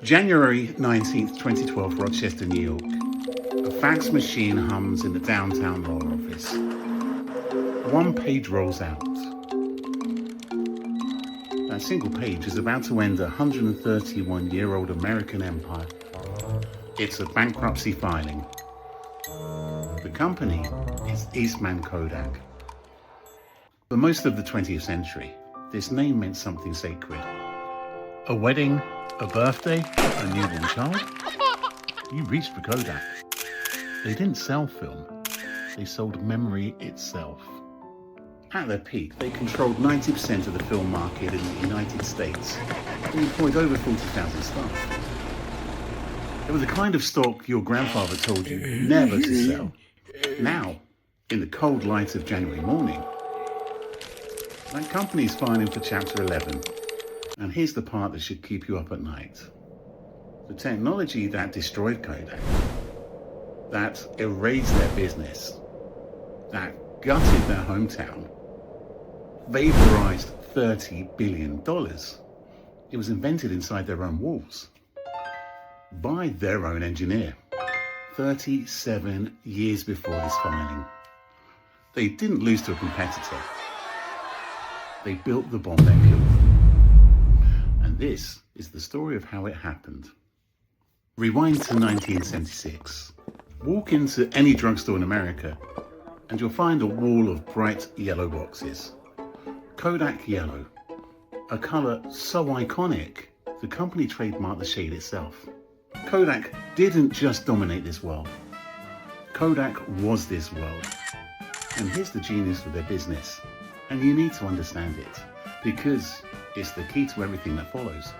January 19th, 2012, Rochester, New York. A fax machine hums in the downtown law office. One page rolls out. That single page is about to end a 131-year-old American empire. It's a bankruptcy filing. The company is Eastman Kodak. For most of the 20th century, this name meant something sacred. A wedding, a birthday, a newborn child? You reached for Kodak. They didn't sell film, they sold memory itself. At their peak, they controlled 90% of the film market in the United States and employed over 40,000 staff. They were the kind of stock your grandfather told you never to sell. Now, in the cold light of January morning, that company's filing for Chapter 11. And here's the part that should keep you up at night. The technology that destroyed Kodak, that erased their business, that gutted their hometown, vaporized $30 billion. It was invented inside their own walls by their own engineer 37 years before this filing. They didn't lose to a competitor. They built the bomb that killed them. And this is the story of how it happened. Rewind to 1976. Walk into any drugstore in America and you'll find a wall of bright yellow boxes. Kodak Yellow, a color so iconic, the company trademarked the shade itself. Kodak didn't just dominate this world. Kodak was this world. And here's the genius of their business. And you need to understand it, because it's the key to everything that follows.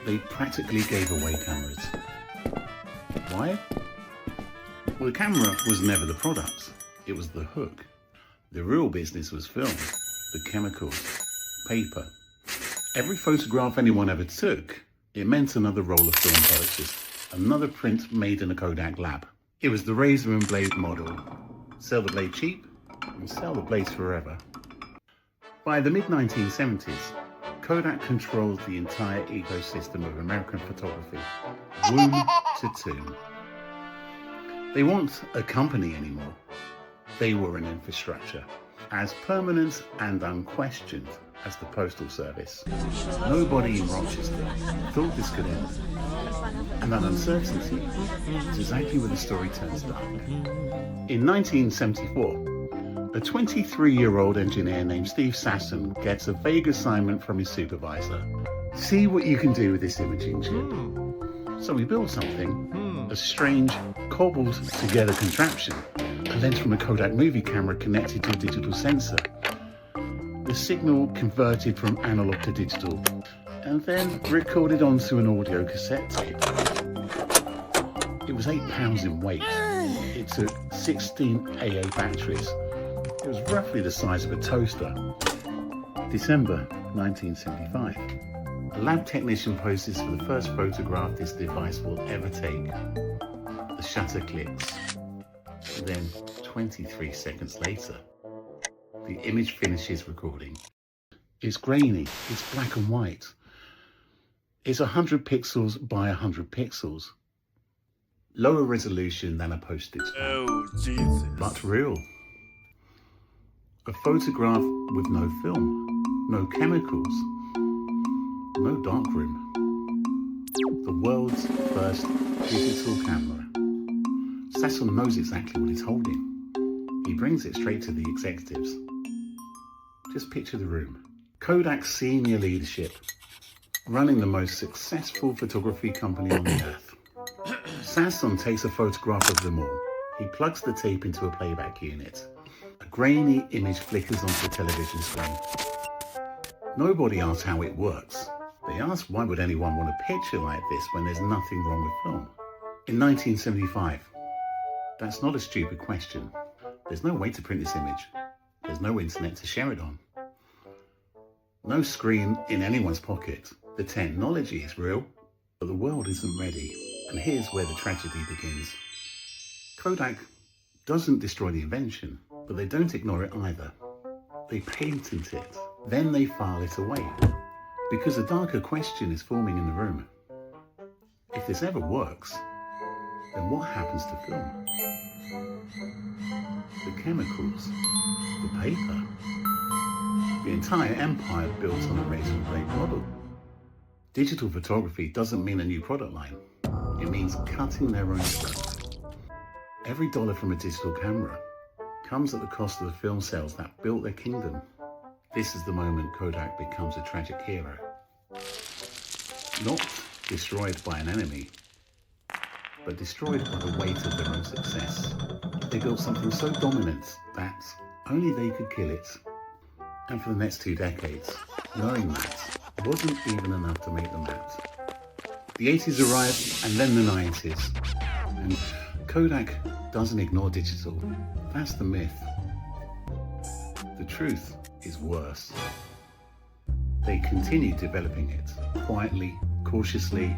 They practically gave away cameras. Why? Well, the camera was never the product. It was the hook. The real business was film, the chemicals, paper. Every photograph anyone ever took, it meant another roll of film purchased, another print made in a Kodak lab. It was the razor and blade model. Sell the blade cheap and sell the blades forever. By the mid-1970s, Kodak controlled the entire ecosystem of American photography, womb to tomb. They weren't a company anymore. They were an infrastructure, as permanent and unquestioned as the Postal Service. Nobody in Rochester thought this could end. And that uncertainty is exactly where the story turns dark. In 1974, a 23-year-old engineer named Steve Sasson gets a vague assignment from his supervisor. See what you can do with this imaging chip. So he builds something, a strange, cobbled together contraption, a lens from a Kodak movie camera connected to a digital sensor. The signal converted from analog to digital, and then recorded onto an audio cassette tape. It was 8 pounds in weight. It took 16 AA batteries. It was roughly the size of a toaster. December 1975. A lab technician poses for the first photograph this device will ever take. The shutter clicks. Then, 23 seconds later, the image finishes recording. It's grainy, it's black and white. It's 100 pixels by 100 pixels. Lower resolution than a postage stamp. Oh, Jesus. But real. A photograph with no film, no chemicals, no darkroom. The world's first digital camera. Sasson knows exactly what he's holding. He brings it straight to the executives. Just picture the room. Kodak's senior leadership, running the most successful photography company on the earth. Sasson takes a photograph of them all. He plugs the tape into a playback unit. A grainy image flickers onto the television screen. Nobody asks how it works. They ask why would anyone want a picture like this when there's nothing wrong with film? In 1975, that's not a stupid question. There's no way to print this image. There's no internet to share it on. No screen in anyone's pocket. The technology is real, but the world isn't ready. And here's where the tragedy begins. Kodak doesn't destroy the invention, but they don't ignore it either. They patent it, then they file it away. Because a darker question is forming in the room. if this ever works, then what happens to film? The chemicals, the paper, the entire empire built on a razor blade model. Digital photography doesn't mean a new product line. It means cutting their own throat. Every dollar from a digital camera comes at the cost of the film sales that built their kingdom. This is the moment Kodak becomes a tragic hero. Not destroyed by an enemy, but destroyed by the weight of their own success. They built something so dominant that only they could kill it. And for the next 2 decades, knowing that wasn't even enough to make them out. The 80s arrived and then the 90s. And Kodak doesn't ignore digital. That's the myth. The truth is worse. They continue developing it, quietly, cautiously,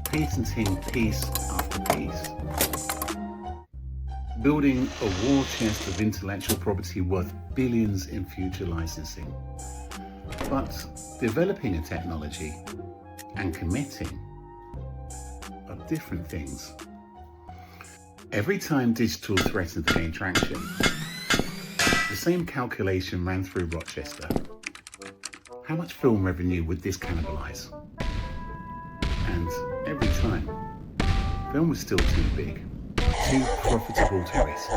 patenting piece after piece. Building a war chest of intellectual property worth billions in future licensing. But developing a technology and committing are different things. Every time digital threatened to gain traction, the same calculation ran through Rochester. How much film revenue would this cannibalize? And every time, film was still too big, too profitable to risk.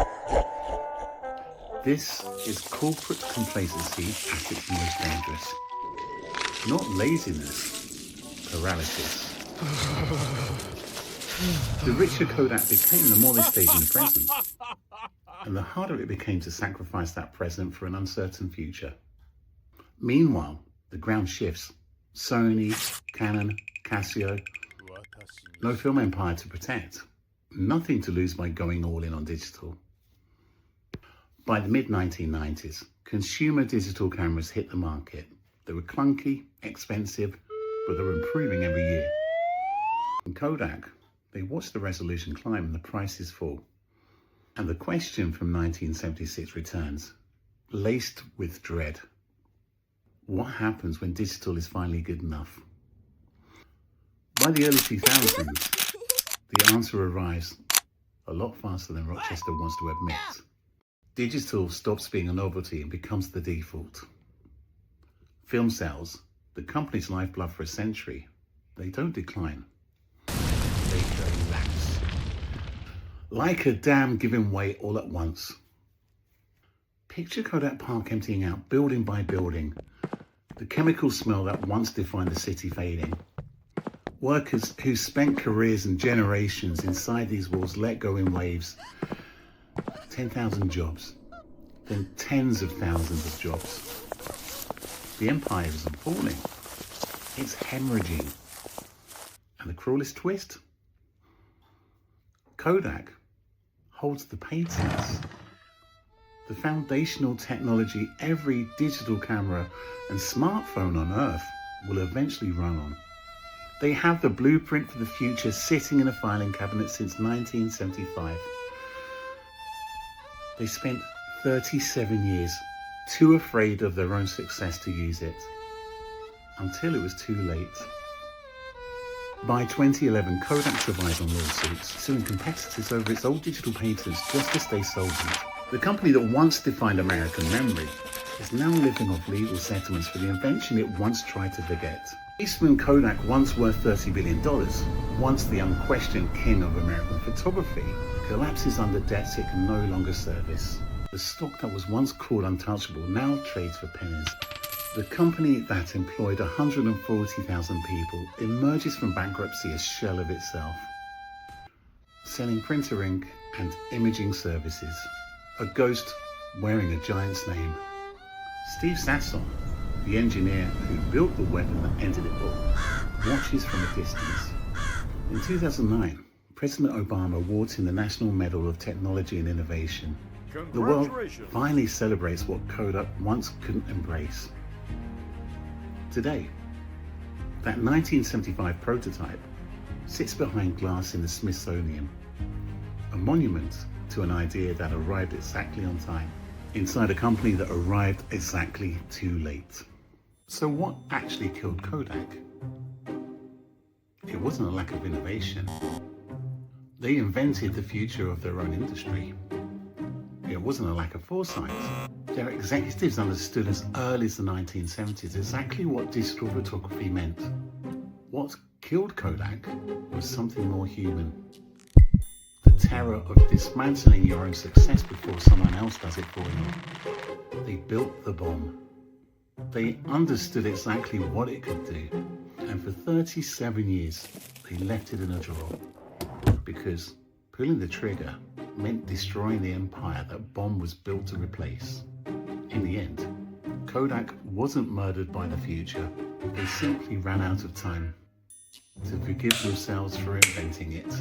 This is corporate complacency at its most dangerous. Not laziness, paralysis. The richer Kodak became, the more they stayed in the present. And the harder it became to sacrifice that present for an uncertain future. Meanwhile, the ground shifts. Sony, Canon, Casio. No film empire to protect. Nothing to lose by going all in on digital. By the mid-1990s, consumer digital cameras hit the market. They were clunky, expensive, but they were improving every year. In Kodak, they watched the resolution climb and the prices fall. And the question from 1976 returns, laced with dread. What happens when digital is finally good enough? By the early 2000s, the answer arrives a lot faster than Rochester wants to admit. Digital stops being a novelty and becomes the default. Film sales, the company's lifeblood for a century, they don't decline. They collapse. Like a dam giving way all at once. Picture Kodak Park emptying out building by building. The chemical smell that once defined the city fading. Workers who spent careers and generations inside these walls let go in waves. 10,000 jobs, then tens of thousands of jobs. The empire isn't falling, it's hemorrhaging. And the cruellest twist? Kodak holds the patents. The foundational technology every digital camera and smartphone on Earth will eventually run on. They have the blueprint for the future sitting in a filing cabinet since 1975. They spent 37 years too afraid of their own success to use it, until it was too late. By 2011, Kodak survived on lawsuits, suing competitors over its old digital patents just to stay solvent. The company that once defined American memory is now living off legal settlements for the invention it once tried to forget. Eastman Kodak, once worth $30 billion, once the unquestioned king of American photography, collapses under debts it can no longer service. The stock that was once called untouchable now trades for pennies. The company that employed 140,000 people emerges from bankruptcy a shell of itself, selling printer ink and imaging services. A ghost wearing a giant's name. Steve Sasson, the engineer who built the weapon that ended it all, watches from a distance. In 2009, President Obama awards him the National Medal of Technology and Innovation. The world finally celebrates what Kodak once couldn't embrace. Today, that 1975 prototype sits behind glass in the Smithsonian, a monument to an idea that arrived exactly on time, inside a company that arrived exactly too late. So what actually killed Kodak? It wasn't a lack of innovation. They invented the future of their own industry. It wasn't a lack of foresight. Their executives understood as early as the 1970s exactly what digital photography meant. What killed Kodak was something more human. The terror of dismantling your own success before someone else does it for you. They built the bomb. They understood exactly what it could do. And for 37 years, they left it in a drawer. Because pulling the trigger meant destroying the empire that bomb was built to replace. In the end, Kodak wasn't murdered by the future. They simply ran out of time to forgive themselves for inventing it.